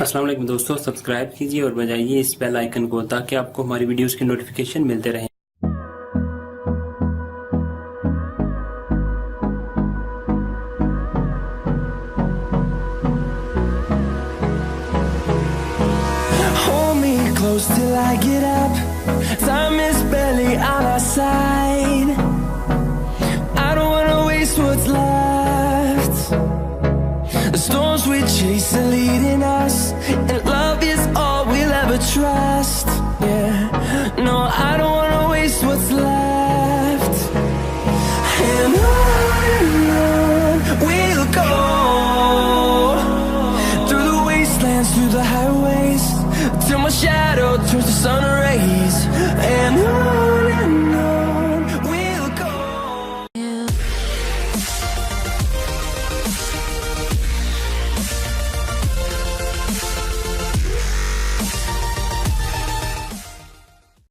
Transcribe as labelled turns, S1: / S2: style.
S1: अस्सलाम वालेकुम दोस्तों, सब्सक्राइब कीजिए और बजाइए इस बेल आइकन को ताकि आपको हमारी वीडियोस की नोटिफिकेशन मिलते रहें।
S2: Hold me close till I get up. Time is barely on our side. I don't wanna waste what's left. The storms we chase are leading us, and love is all we'll ever trust. Yeah, no, I don't wanna waste what's left.